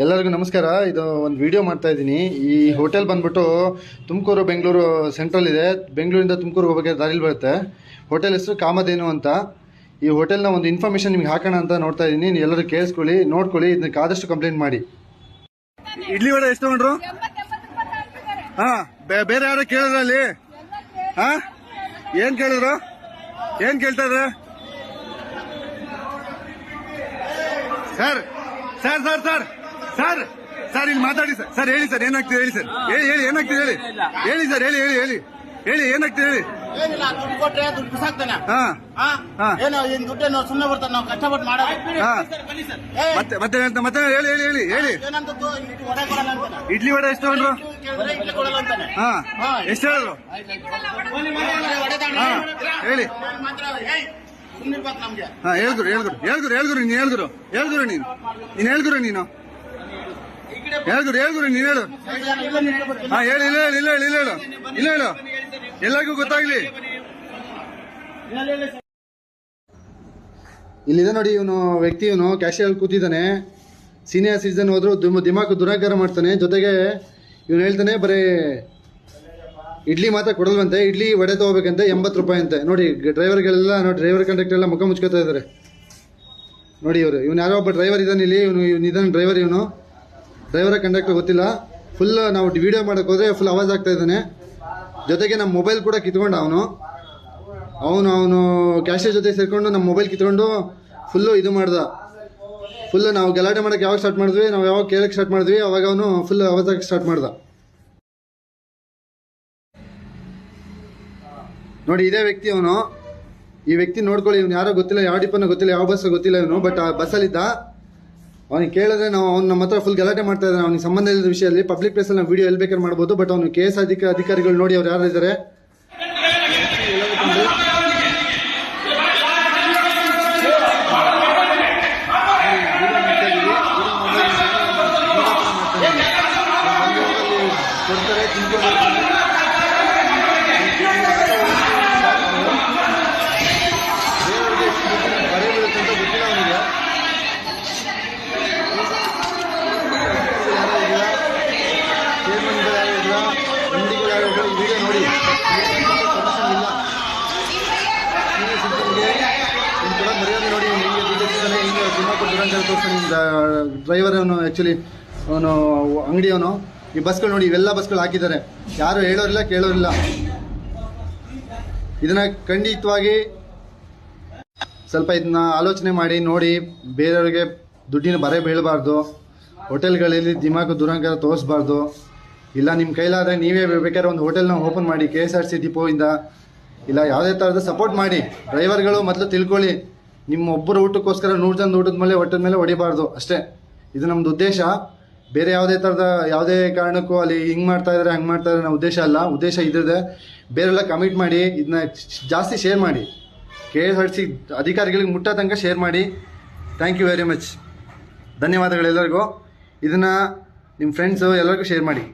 ಎಲ್ಲರಿಗೂ ನಮಸ್ಕಾರ. ಇದು ಒಂದು ವಿಡಿಯೋ ಮಾಡ್ತಾ ಇದ್ದೀನಿ. ಈ ಹೋಟೆಲ್ ಬಂದ್ಬಿಟ್ಟು ತುಮಕೂರು ಬೆಂಗಳೂರು ಸೆಂಟ್ರಲ್ ಇದೆ. ಬೆಂಗಳೂರಿಂದ ತುಮಕೂರು ಹೋಗೋಕ್ಕೆ ದಾರಿಲಿ ಬರುತ್ತೆ. ಹೋಟೆಲ್ ಹೆಸರು ಕಾಮಧೇನು ಅಂತ. ಈ ಹೋಟೆಲ್ನ ಒಂದು ಇನ್ಫಾರ್ಮೇಷನ್ ನಿಮ್ಗೆ ಹಾಕೋಣ ಅಂತ ನೋಡ್ತಾ ಇದ್ದೀನಿ. ನೀವು ಎಲ್ಲರೂ ಕೇಳಿಸ್ಕೊಳ್ಳಿ, ನೋಡ್ಕೊಳ್ಳಿ, ಇದಕ್ಕೆ ಆದಷ್ಟು ಕಂಪ್ಲೇಂಟ್ ಮಾಡಿ. ಇಡ್ಲಿ ವಡೆ ಎಷ್ಟು ತಗೊಂಡ್ರು? ಹಾಂ, ಬೇರೆ ಯಾರು ಕೇಳಿದ್ರ ಅಲ್ಲಿ? ಹಾಂ, ಏನು ಕೇಳಿದ್ರು? ಏನು ಕೇಳ್ತಾ ಇದ್ರ sir? Sir sir sir sir sir ಇಲ್ಲಿ ಮಾತಾಡಿ ಸರ್. ಸರ್ ಹೇಳಿ ಸರ್, ಏನಾಗ್ತಿದೆ ಹೇಳಿ ಸರ್. ಹೇಳಿ ಏನಾಗ್ತಿದೆ ಹೇಳಿ. ಹೇಳಿ ಸರ್, ಹೇಳಿ ಹೇಳಿ ಹೇಳಿ ಹೇಳಿ ಏನಾಗ್ತಿದೆ ಹೇಳಿ. ಏನಿಲ್ಲ, ದುಡ್ಡು ಕೊಟ್ರೆ ದುಡ್ಡು ಬಿಸಾಕ್ತಾನೆ. ಏನು ಏನ್ ದುಡ್ಡೇನು ಸುಮ್ಮನೆ ಬರ್ತಾನೆ, ನಾವು ಕಷ್ಟಪಟ್ಟು ಮಾಡೋದು. ಮತ್ತೆ ಮತ್ತೆ ಮತ್ತೆ ಹೇಳಿ ಹೇಳಿ ಹೇಳಿ ಹೇಳಿ. ಏನಂತದ್ದು ವಡೆ ಕೊಡಲ್ಲ ಅಂತಾನೆ. ಇಡ್ಲಿ ವಡೆ ಎಷ್ಟು ತಗೊಂಡ್ರು? ಇಡ್ಲಿ ಕೊಡಲ್ಲ ಅಂತಾನೆ. ಎಷ್ಟು ಹೇಳಿದ್ರು? ಹೇಳಿ. ಸುಮ್ಮನಿರ್ಬೇಕು ನಮ್ಗೆ. ಹೇಳ್ಗುರು ಹೇಳ್ಗುರು ಹೇಳ್ಗುರು ಹೇಳ್ಗುರು ನೀನು ಹೇಳ್ಗುರು ಹೇಳ್ಗುರು ನೀನು ನೀನು ಹೇಳ್ಗುರು ನೀನು ಹೇಳ್ಗುರು ಹೇಳ್ಗುರು ನೀನು ಹೇಳು. ಹೇಳಿ. ಇಲ್ಲ ಹೇಳಿ ಇಲ್ಲ ಹೇಳಿ ಇಲ್ಲ ಹೇಳು ಇಲ್ಲ ಹೇಳು, ಎಲ್ಲರಿಗೂ ಗೊತ್ತಾಗ್ಲಿ. ಇಲ್ಲಿದೆ ನೋಡಿ, ಇವನು ವ್ಯಕ್ತಿ, ಇವನು ಕ್ಯಾಶಿಯರ್ ಕೂತಿದ್ದಾನೆ. ಸೀನಿಯರ್ ಸಿಟಿಸನ್ ಹೋದ್ರು ದಿಮಾಕು ದುರಾಕಾರ ಮಾಡ್ತಾನೆ. ಜೊತೆಗೆ ಇವನು ಹೇಳ್ತಾನೆ ಬರೀ ಇಡ್ಲಿ ಮಾತ್ರ ಕೊಡಲ್ವಂತೆ, ಇಡ್ಲಿ ವಡೆ ತಗೋಬೇಕಂತೆ, 80 ರೂಪಾಯಿ ಅಂತೆ. ನೋಡಿ ಡ್ರೈವರ್ಗಳೆಲ್ಲ ನೋಡಿ, ಡ್ರೈವರ್ ಕಂಡಕ್ಟರ್ ಎಲ್ಲ ಮುಖ ಮುಚ್ಕೋತಾ ಇದ್ದಾರೆ ನೋಡಿ. ಇವನು ಯಾರೋ ಒಬ್ಬ ಡ್ರೈವರ್ ಇದ್ದಾನೆ ಇಲ್ಲಿ. ಇದಾನೆ ಡ್ರೈವರ್. ಇವನು ಡ್ರೈವರ ಕಂಡಕ್ಟರ್ ಗೊತ್ತಿಲ್ಲ. ಫುಲ್ ನಾವು ವಿಡಿಯೋ ಮಾಡೋಕೆ ಹೋದರೆ ಫುಲ್ ಆವಾಜ್ ಆಗ್ತಾ ಇದ್ದಾನೆ. ಜೊತೆಗೆ ನಮ್ಮ ಮೊಬೈಲ್ ಕೂಡ ಕಿತ್ಕೊಂಡ ಅವನು ಕ್ಯಾಶಿಯರ್ ಜೊತೆ ಸೇರಿಕೊಂಡು ನಮ್ಮ ಮೊಬೈಲ್ ಕಿತ್ಕೊಂಡು ಫುಲ್ಲು ಇದು ಮಾಡ್ದ. ಫುಲ್ ನಾವು ಗಲಾಟೆ ಮಾಡೋಕ್ಕೆ ಯಾವಾಗ ಸ್ಟಾರ್ಟ್ ಮಾಡಿದ್ವಿ, ನಾವು ಯಾವಾಗ ಕೇಳಕ್ಕೆ ಸ್ಟಾರ್ಟ್ ಮಾಡಿದ್ವಿ, ಅವಾಗ ಅವನು ಫುಲ್ ಆವಾಜಾಗಿ ಸ್ಟಾರ್ಟ್ ಮಾಡ್ದ ನೋಡಿ. ಇದೇ ವ್ಯಕ್ತಿ ಅವನು. ಈ ವ್ಯಕ್ತಿ ನೋಡ್ಕೊಳ್ಳಿ. ಇವ್ನು ಯಾರೋ ಗೊತ್ತಿಲ್ಲ, ಯಾವ ಡಿಪನ್ನ ಗೊತ್ತಿಲ್ಲ, ಯಾವ ಬಸ್ ಗೊತ್ತಿಲ್ಲ ಇವನು. ಬಟ್ ಆ ಬಸ್ಸಲ್ಲಿದ್ದ. ಅವನಿಗೆ ಕೇಳಿದ್ರೆ ಅವ್ನು ನಮ್ಮ ಹತ್ರ ಫುಲ್ ಗಲಾಟೆ ಮಾಡ್ತಾ ಇದ್ದಾನೆ. ಅವ್ನಿಗೆ ಸಂಬಂಧ ಇಲ್ಲದ ವಿಷಯದಲ್ಲಿ ಪಬ್ಲಿಕ್ ಪ್ಲೇಸಲ್ಲಿ ನಾವು ವಿಡಿಯೋ ಎಲ್ಲಿ ಬೇಕಾದ್ರೆ ಮಾಡ್ಬೋದು. ಬಟ್ ಅವನು KS ಅಧಿಕಾರಿಗಳು ನೋಡಿ ಅವ್ರು ಯಾರು ಇದ್ದಾರೆ. ಡ್ರೈವರ್ ಅವನು, ಆ್ಯಕ್ಚುಲಿ ಅವನು ಅಂಗಡಿಯವನು. ಈ ಬಸ್ಗಳು ನೋಡಿ, ಇವೆಲ್ಲ ಬಸ್ಗಳು ಹಾಕಿದ್ದಾರೆ. ಯಾರು ಹೇಳೋರಿಲ್ಲ ಕೇಳೋರಿಲ್ಲ. ಇದನ್ನ ಖಂಡಿತವಾಗಿ ಸ್ವಲ್ಪ ಇದನ್ನ ಆಲೋಚನೆ ಮಾಡಿ ನೋಡಿ. ಬೇರೆಯವ್ರಿಗೆ ದುಡ್ಡಿನ ಬರೆ ಬೀಳಬಾರ್ದು. ಹೋಟೆಲ್ಗಳಲ್ಲಿ ದಿಮಾಕು ದುರಂಕಾರ ತೋರಿಸ್ಬಾರ್ದು. ಇಲ್ಲ ನಿಮ್ಮ ಕೈಲಾದರೆ ನೀವೇ ಬೇಕಾದ್ರೆ ಒಂದು ಹೋಟೆಲ್ನ ಓಪನ್ ಮಾಡಿ, KSRTC ಡಿಪೋಯಿಂದ. ಇಲ್ಲ ಯಾವುದೇ ಥರದ ಸಪೋರ್ಟ್ ಮಾಡಿ. ಡ್ರೈವರ್ಗಳು ಮೊದಲು ತಿಳ್ಕೊಳ್ಳಿ, ನಿಮ್ಮ ಒಬ್ಬರು ಊಟಕ್ಕೋಸ್ಕರ 100 ಜನ ಊಟದ ಮೇಲೆ ಹೊಟ್ಟದ ಮೇಲೆ ಹೊಡಿಬಾರ್ದು ಅಷ್ಟೇ. ಇದು ನಮ್ಮದು ಉದ್ದೇಶ. ಬೇರೆ ಯಾವುದೇ ಥರದ ಯಾವುದೇ ಕಾರಣಕ್ಕೂ ಅಲ್ಲಿ ಹಿಂಗೆ ಮಾಡ್ತಾ ಇದ್ದಾರೆ ಹಂಗೆ ಮಾಡ್ತಾ ಇದ್ದಾರೆ, ನಮ್ಮ ಉದ್ದೇಶ ಅಲ್ಲ. ಉದ್ದೇಶ ಇದ್ದಿದೆ. ಬೇರೆಲ್ಲ ಕಮಿಟ್ ಮಾಡಿ, ಇದನ್ನ ಜಾಸ್ತಿ ಶೇರ್ ಮಾಡಿ. KSRTC ಅಧಿಕಾರಿಗಳಿಗೆ ಮುಟ್ಟೋ ತನಕ ಶೇರ್ ಮಾಡಿ. Thank you very much. ಧನ್ಯವಾದಗಳು ಎಲ್ಲರಿಗೂ. ಇದನ್ನು ನಿಮ್ಮ ಫ್ರೆಂಡ್ಸು ಎಲ್ಲರಿಗೂ ಶೇರ್ ಮಾಡಿ.